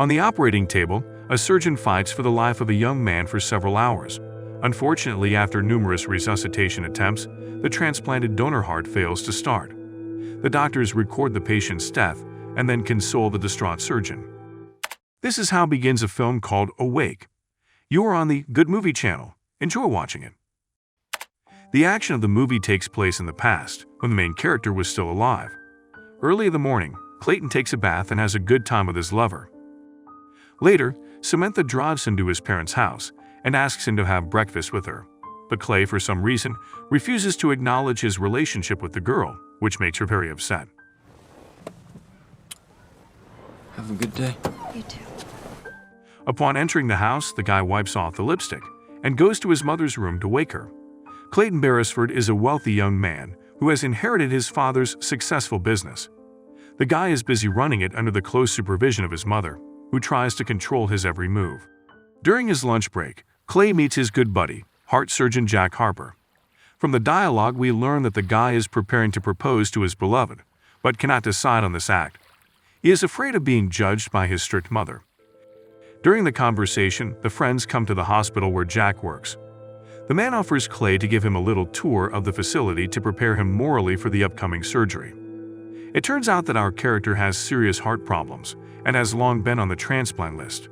On the operating table, a surgeon fights for the life of a young man for several hours. Unfortunately, after numerous resuscitation attempts, the transplanted donor heart fails to start. The doctors record the patient's death and then console the distraught surgeon. This is how begins a film called Awake. You are on the Good Movie channel. Enjoy watching it. The action of the movie takes place in the past, when the main character was still alive. Early in the morning, Clayton takes a bath and has a good time with his lover. Later, Samantha drives him to his parents' house and asks him to have breakfast with her. But Clay, for some reason, refuses to acknowledge his relationship with the girl, which makes her very upset. Have a good day. You too. Upon entering the house, the guy wipes off the lipstick and goes to his mother's room to wake her. Clayton Beresford is a wealthy young man who has inherited his father's successful business. The guy is busy running it under the close supervision of his mother, who tries to control his every move. During his lunch break, Clay meets his good buddy, heart surgeon Jack Harper. From the dialogue, we learn that the guy is preparing to propose to his beloved, but cannot decide on this act. He is afraid of being judged by his strict mother. During the conversation, the friends come to the hospital where Jack works. The man offers Clay to give him a little tour of the facility to prepare him morally for the upcoming surgery. It turns out that our character has serious heart problems and has long been on the transplant list.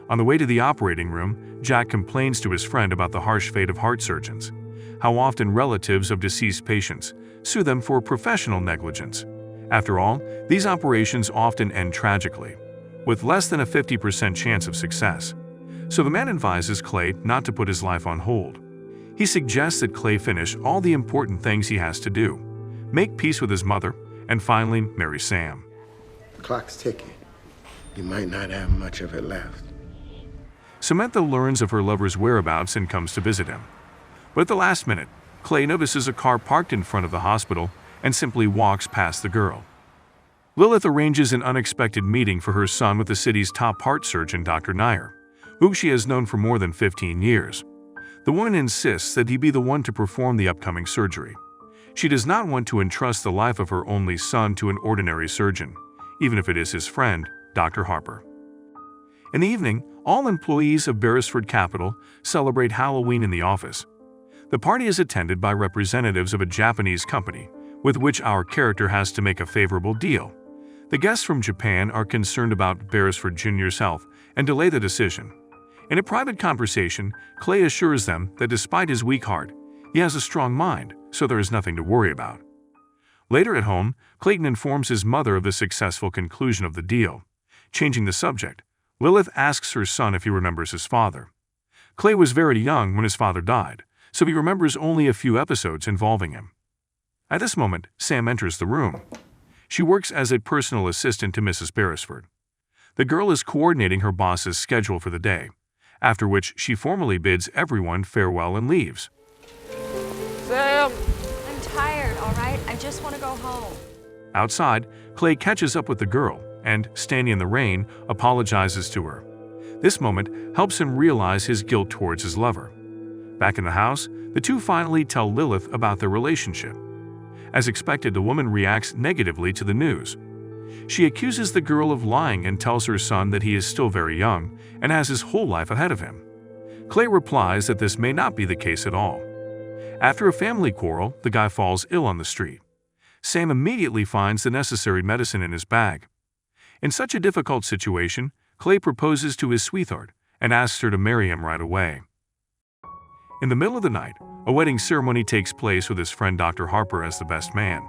On the way to the operating room, Jack complains to his friend about the harsh fate of heart surgeons, how often relatives of deceased patients sue them for professional negligence. After all, these operations often end tragically, with less than a 50% chance of success. So the man advises Clay not to put his life on hold. He suggests that Clay finish all the important things he has to do, make peace with his mother, and finally marry Sam. The clock's ticking. You might not have much of it left. Samantha learns of her lover's whereabouts and comes to visit him. But at the last minute, Clay notices a car parked in front of the hospital and simply walks past the girl. Lilith arranges an unexpected meeting for her son with the city's top heart surgeon, Dr. Nair, whom she has known for more than 15 years. The woman insists that he be the one to perform the upcoming surgery. She does not want to entrust the life of her only son to an ordinary surgeon, even if it is his friend, Dr. Harper. In the evening, all employees of Beresford Capital celebrate Halloween in the office. The party is attended by representatives of a Japanese company, with which our character has to make a favorable deal. The guests from Japan are concerned about Beresford Jr.'s health and delay the decision. In a private conversation, Clay assures them that despite his weak heart, he has a strong mind, so there is nothing to worry about. Later at home, Clayton informs his mother of the successful conclusion of the deal. Changing the subject, Lilith asks her son if he remembers his father. Clay was very young when his father died, so he remembers only a few episodes involving him. At this moment, Sam enters the room. She works as a personal assistant to Mrs. Beresford. The girl is coordinating her boss's schedule for the day, after which she formally bids everyone farewell and leaves. Sam! I'm tired, all right? I just want to go home. Outside, Clay catches up with the girl and, standing in the rain, apologizes to her. This moment helps him realize his guilt towards his lover. Back in the house, the two finally tell Lilith about their relationship. As expected, the woman reacts negatively to the news. She accuses the girl of lying and tells her son that he is still very young and has his whole life ahead of him. Clay replies that this may not be the case at all. After a family quarrel, the guy falls ill on the street. Sam immediately finds the necessary medicine in his bag. In such a difficult situation, Clay proposes to his sweetheart and asks her to marry him right away. In the middle of the night, a wedding ceremony takes place with his friend Dr. Harper as the best man.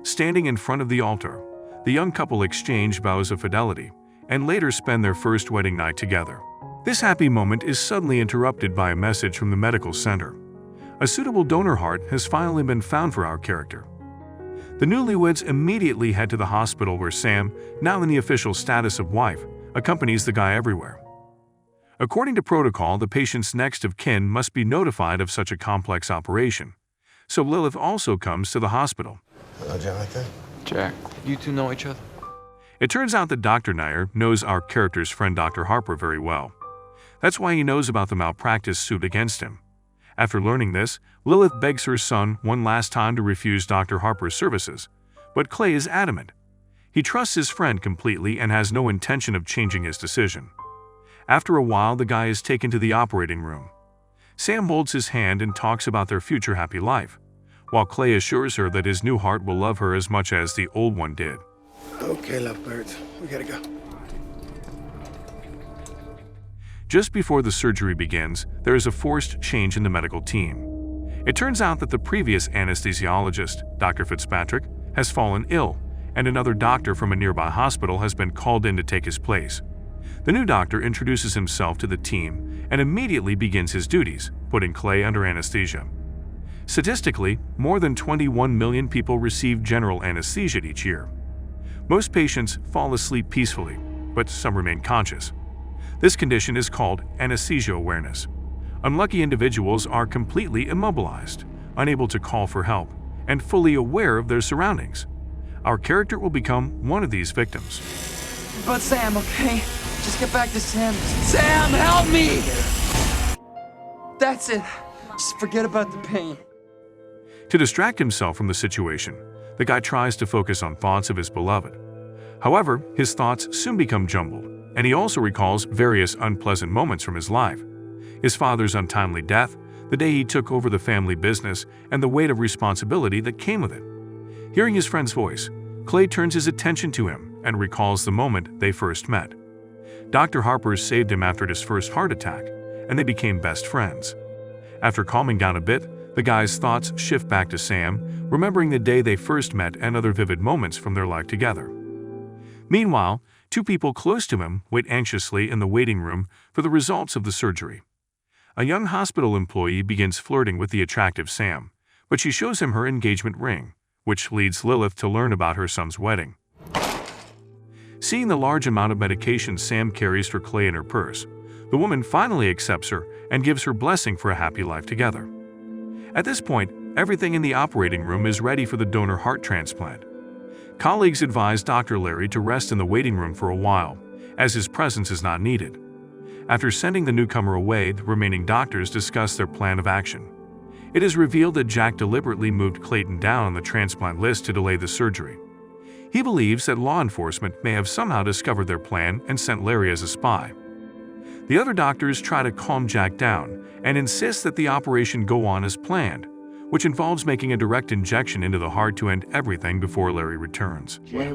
Standing in front of the altar, the young couple exchange vows of fidelity and later spend their first wedding night together. This happy moment is suddenly interrupted by a message from the medical center. A suitable donor heart has finally been found for our character. The newlyweds immediately head to the hospital where Sam, now in the official status of wife, accompanies the guy everywhere. According to protocol, the patient's next of kin must be notified of such a complex operation, so Lilith also comes to the hospital. Hello, Jonathan. Jack, you two know each other? It turns out that Dr. Nair knows our character's friend Dr. Harper very well. That's why he knows about the malpractice suit against him. After learning this, Lilith begs her son one last time to refuse Dr. Harper's services, but Clay is adamant. He trusts his friend completely and has no intention of changing his decision. After a while, the guy is taken to the operating room. Sam holds his hand and talks about their future happy life, while Clay assures her that his new heart will love her as much as the old one did. Okay, lovebirds, we gotta go. Just before the surgery begins, there is a forced change in the medical team. It turns out that the previous anesthesiologist, Dr. Fitzpatrick, has fallen ill, and another doctor from a nearby hospital has been called in to take his place. The new doctor introduces himself to the team and immediately begins his duties, putting Clay under anesthesia. Statistically, more than 21 million people receive general anesthesia each year. Most patients fall asleep peacefully, but some remain conscious. This condition is called anesthesia awareness. Unlucky individuals are completely immobilized, unable to call for help, and fully aware of their surroundings. Our character will become one of these victims. But Sam, okay? Just get back to Sam. Sam, help me! That's it. Just forget about the pain. To distract himself from the situation, the guy tries to focus on thoughts of his beloved. However, his thoughts soon become jumbled, and he also recalls various unpleasant moments from his life. His father's untimely death, the day he took over the family business, and the weight of responsibility that came with it. Hearing his friend's voice, Clay turns his attention to him and recalls the moment they first met. Dr. Harper saved him after his first heart attack, and they became best friends. After calming down a bit, the guy's thoughts shift back to Sam, remembering the day they first met and other vivid moments from their life together. Meanwhile, two people close to him wait anxiously in the waiting room for the results of the surgery. A young hospital employee begins flirting with the attractive Sam, but she shows him her engagement ring, which leads Lilith to learn about her son's wedding. Seeing the large amount of medication Sam carries for Clay in her purse, the woman finally accepts her and gives her blessing for a happy life together. At this point, everything in the operating room is ready for the donor heart transplant. Colleagues advise Dr. Larry to rest in the waiting room for a while, as his presence is not needed. After sending the newcomer away, the remaining doctors discuss their plan of action. It is revealed that Jack deliberately moved Clayton down on the transplant list to delay the surgery. He believes that law enforcement may have somehow discovered their plan and sent Larry as a spy. The other doctors try to calm Jack down and insist that the operation go on as planned, which involves making a direct injection into the heart to end everything before Larry returns. Wait.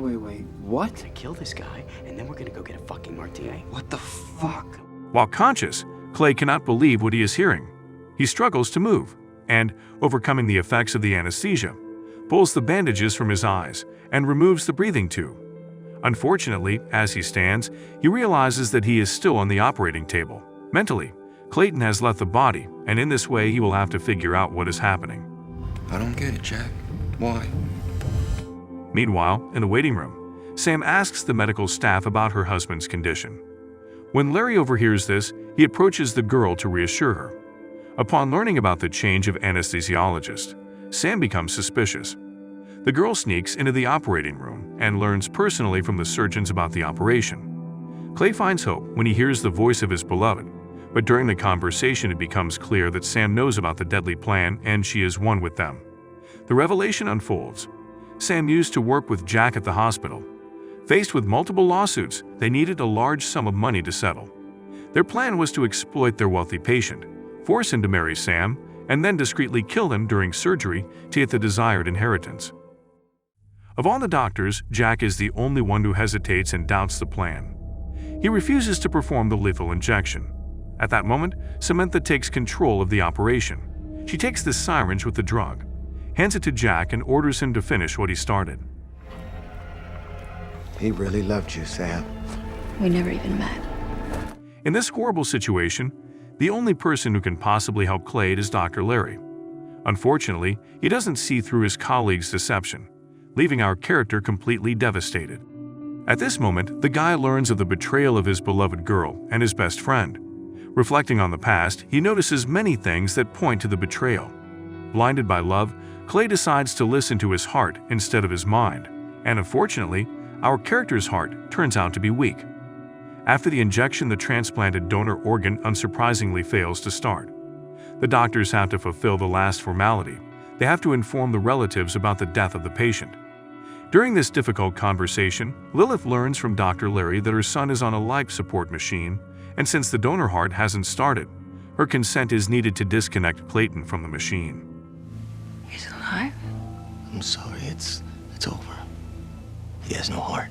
What? To kill this guy, and then we're gonna go get a fucking martini. What the fuck? While conscious, Clay cannot believe what he is hearing. He struggles to move, and, overcoming the effects of the anesthesia, pulls the bandages from his eyes and removes the breathing tube. Unfortunately, as he stands, he realizes that he is still on the operating table. Mentally, Clayton has left the body, and in this way he will have to figure out what is happening. I don't get it, Jack. Why? Meanwhile, in the waiting room, Sam asks the medical staff about her husband's condition. When Larry overhears this, he approaches the girl to reassure her. Upon learning about the change of anesthesiologist, Sam becomes suspicious. The girl sneaks into the operating room and learns personally from the surgeons about the operation. Clay finds hope when he hears the voice of his beloved, but during the conversation it becomes clear that Sam knows about the deadly plan and she is one with them. The revelation unfolds. Sam used to work with Jack at the hospital. Faced with multiple lawsuits, they needed a large sum of money to settle. Their plan was to exploit their wealthy patient, force him to marry Sam, and then discreetly kill him during surgery to get the desired inheritance. Of all the doctors, Jack is the only one who hesitates and doubts the plan. He refuses to perform the lethal injection. At that moment, Samantha takes control of the operation. She takes the syringe with the drug, hands it to Jack, and orders him to finish what he started. He really loved you, Sam. We never even met. In this horrible situation, the only person who can possibly help Clay is Dr. Larry. Unfortunately, he doesn't see through his colleague's deception, leaving our character completely devastated. At this moment, the guy learns of the betrayal of his beloved girl and his best friend. Reflecting on the past, he notices many things that point to the betrayal. Blinded by love, Clay decides to listen to his heart instead of his mind, and unfortunately, our character's heart turns out to be weak. After the injection, the transplanted donor organ unsurprisingly fails to start. The doctors have to fulfill the last formality. They have to inform the relatives about the death of the patient. During this difficult conversation, Lilith learns from Dr. Larry that her son is on a life support machine, and since the donor heart hasn't started, her consent is needed to disconnect Clayton from the machine. He's alive? I'm sorry, it's over. He has no heart.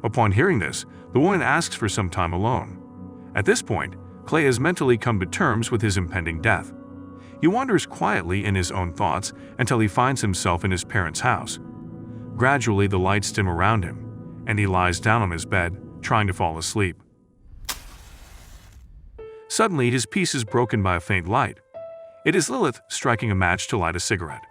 Upon hearing this, the woman asks for some time alone. At this point, Clay has mentally come to terms with his impending death. He wanders quietly in his own thoughts until he finds himself in his parents' house. Gradually, the lights dim around him, and he lies down on his bed, trying to fall asleep. Suddenly, his peace is broken by a faint light. It is Lilith striking a match to light a cigarette.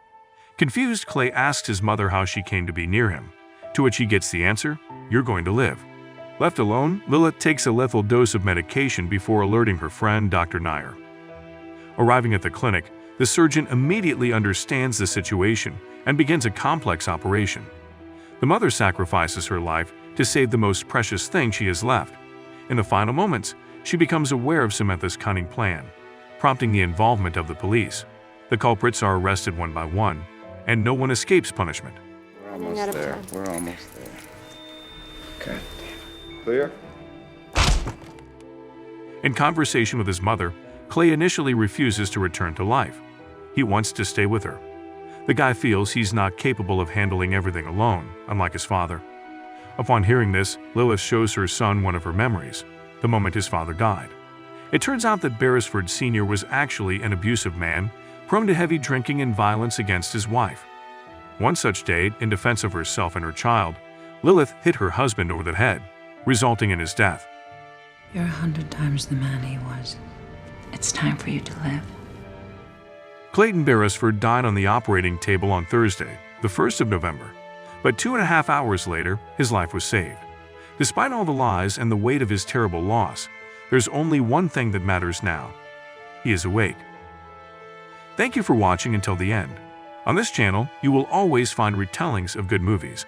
Confused, Clay asks his mother how she came to be near him, to which he gets the answer, "You're going to live." Left alone, Lilith takes a lethal dose of medication before alerting her friend, Dr. Nair. Arriving at the clinic, the surgeon immediately understands the situation and begins a complex operation. The mother sacrifices her life to save the most precious thing she has left. In the final moments, she becomes aware of Samantha's cunning plan, prompting the involvement of the police. The culprits are arrested one by one, and no one escapes punishment. We're almost there. We're almost there. God damn it. Clear? In conversation with his mother, Clay initially refuses to return to life. He wants to stay with her. The guy feels he's not capable of handling everything alone, unlike his father. Upon hearing this, Lilith shows her son one of her memories, the moment his father died. It turns out that Beresford Sr. was actually an abusive man, prone to heavy drinking and violence against his wife. One such day, in defense of herself and her child, Lilith hit her husband over the head, resulting in his death. You're 100 times the man he was. It's time for you to live. Clayton Beresford died on the operating table on Thursday, the 1st of November, but 2.5 hours later, his life was saved. Despite all the lies and the weight of his terrible loss, there's only one thing that matters now. He is awake. Thank you for watching until the end. On this channel, you will always find retellings of good movies.